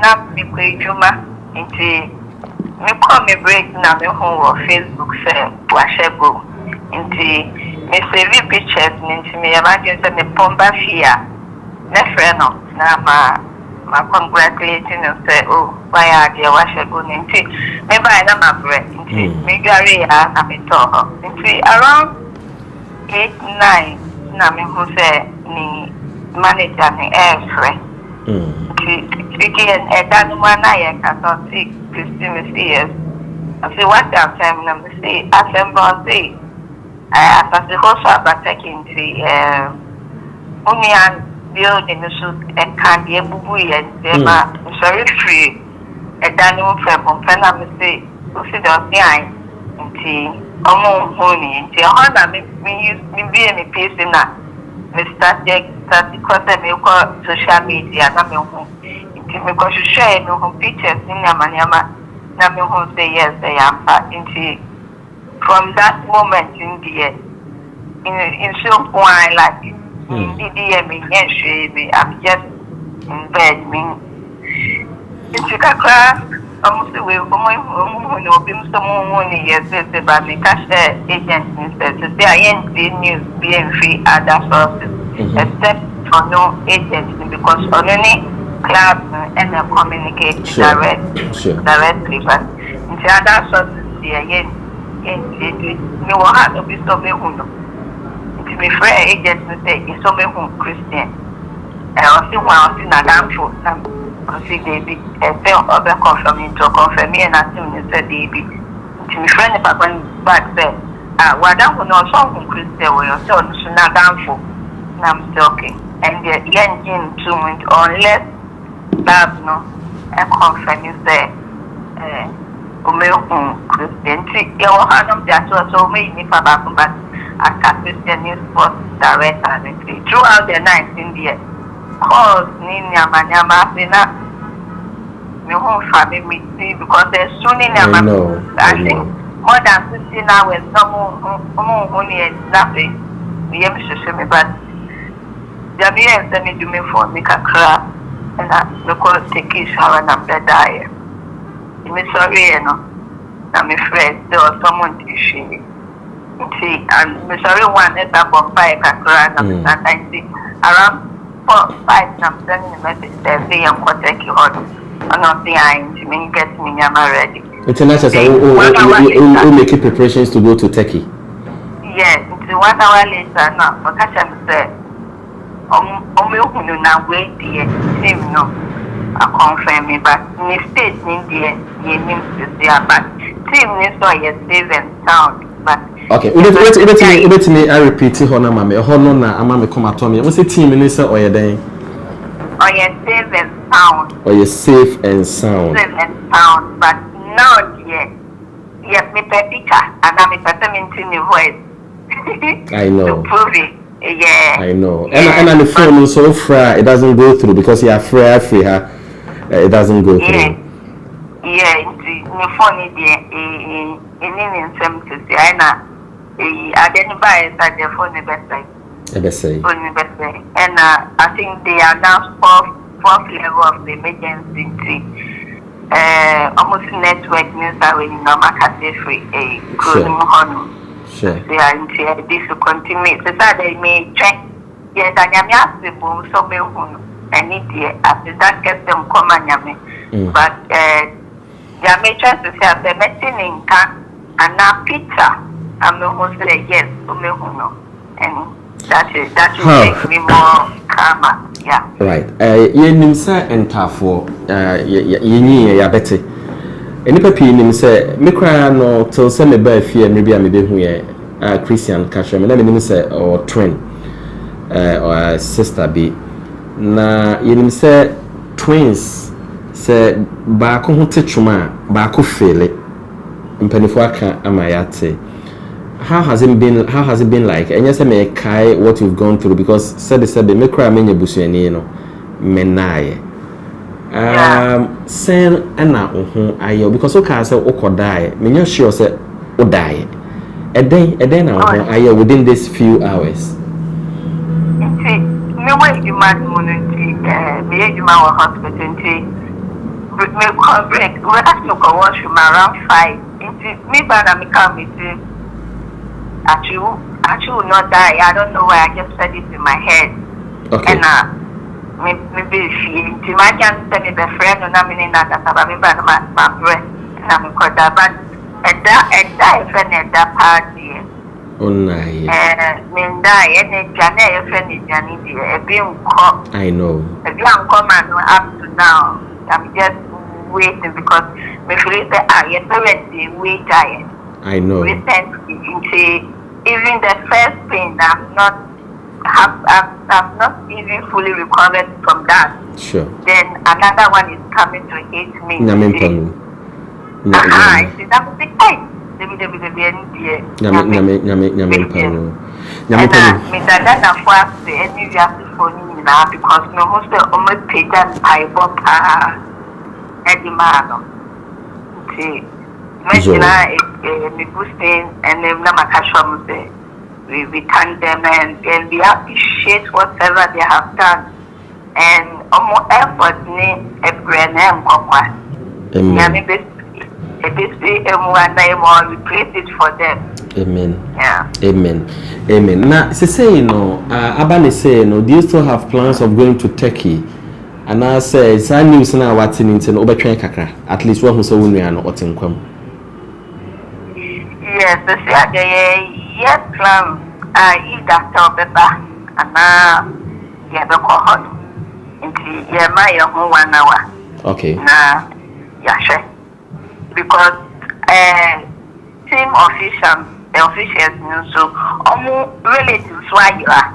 not me Juma into me call me break now me home Facebook say washable into me save pictures into me imagine say me pomba fear ne friend no na ma congratulating and say oh why are you washable into me buy na my bread into me gari ya na me talk into around 8-9 na me who say ni manager ni friend again, a Danuma Nayak, I thought, Christmas years. I say, what time I'm say, I say, I as the host of a taking the Union building the suit and candy and bubui and them sorry free. A Danuma from Penam say, who said on the eye, and tea, almost honey, and tea, honor me use me be any piece in that. Mr. Jack, because I social media, because you share no pictures in Yamanyama, Nami who say yes, they am into from that moment in the in so why like in the DM, yes, I'm just in bed, it's a class. Almost away from my home, no, been some money, yes, but me cash agent instead to say I ain't the news being free other sources, except for no agents because on any club and communicate directly, but in the other sources, the again, me will have to be so me who know. It's me free agents to say it's so me who Christian. I was in a damn food. See, David, a film of a confirming to confirm me and I said, David, to my friend, if I went back there, what I would know some Christian or your son, so not down for. I'm still okay. And the engine to it, unless that no, and confirm is there, Christian, you will have them just so many if I but I Christian news sports director throughout the night in the calls Nina Manyama me home family see because there's soon in I think more than 15 hours no money and nothing we have to me but Jamia send me do me for me kakra and I call take a shower and I'm die me sorry you know I'm afraid there was someone to see and me sorry one is up on fire kakra and I see around 4-5 I'm sending a message there saying I'm going to take you on not the eye to me get me ready. International we make preparations to go to Turkey. Yes, it's 1 hour later now. But I said, now wait the same no. I confirm me, but me state in the names there, but team is so yes safe and sound. But okay, wait me. I repeat it. Honor, mama. Honor na ama me come at me. What's the team minister or your day? Or yes safe and sound. Or yes safe and sound. Safe and sound, but now yet. Yes, me picture and I'm a person in voice. I know. To prove it. Yeah. I know. And on the phone so far it doesn't go through because you are free her. It doesn't go through. Yeah, the phone is in some to say I identify as the phone website. And I think they announced fourth level of the emergency. Almost network news are when normal cafe free Sure. They are in this to continue. So that they may check. Yes, I am asking for so many and it after that get them come and but they may try to say the medicine in can and now pizza. I'm almost say yes, and that will make me more calmer. Yeah. Right. Yenimsa and Tafo, ya bete. Enipa pii nim say me cry no till say me ba fear maybe I me be hu ye Christian Kasha me na me nim say or twin or sister be na yenim say twins say ba ko hu tetwuma ba ko fele mpanifo aka amayate. How has it been like? And yes, I may kai what you've gone through because said me cry me busuani no me nae. Sen ana ayo because o ka say o ko die me nya sure say o die. A day na ayo within this few hours. Me wait you man munti me you man hospital nti me call break. We ask me to watch from around 5. Me brother me come me say, Atsu will not die. I don't know why. I just said it in my head. Okay. And maybe she might can tell me the friend and I'm in that about me but my breath. And I'm called that, but at that friend at that party. Oh nice. Me die and Janet friend is Janet. I know. If you come and up to now, I'm just waiting because me feel that your parents they wait tired. I know. Recently, even the first thing I'm not even fully recovered from that. Sure. Then another one is coming to hit me. See that was the time. Me dada for the any for now because no most almost paid that I bought Eddie Mano. See, me boosting and then Namakasham say we thank them and we appreciate whatever they have done and more effort need a brand name. We praise it for them. Amen. Yeah. Amen. Now, say Abani say do you still have plans of going to Turkey? And I say, it's a news now what's in Obertrain Kakra. At least one who saw when we are not in come. Yes, the plan. Eat that paper and now the cohort into my 1 hour. Okay. Nah, yeah, sure. Because team officials so almost relatives why you are.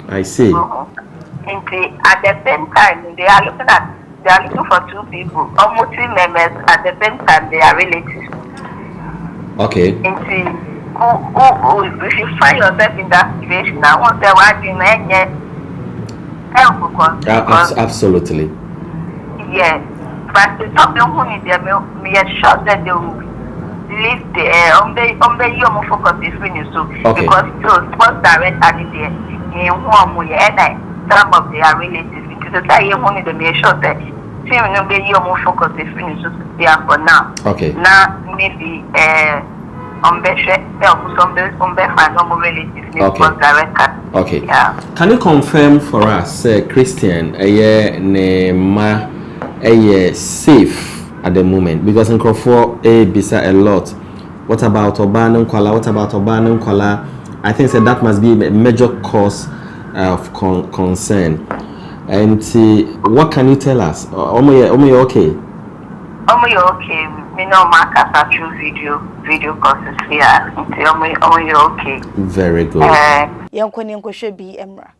I see. At the same time they are looking for 2 people, almost 3 members at the same time they are relatives. Okay. If you find yourself in that situation, I want to help. Absolutely. Yes. But the top young women, they are sure that they will leave the young focus is finished. So because sports direct and in one and some of their relatives, because the young women they are sure that the young focus is finished. They are for now. Okay. Now maybe Okay. Yeah. Can you confirm for us, Christian, safe at the moment? Because in Crawford, bisa a lot. What about Obana Nkwala? I think that must be a major cause of concern. And what can you tell us? Omo, okay? Omo, okay. Me know my video courses here. Omo, okay. Very good. Young Queen Shebe Emra.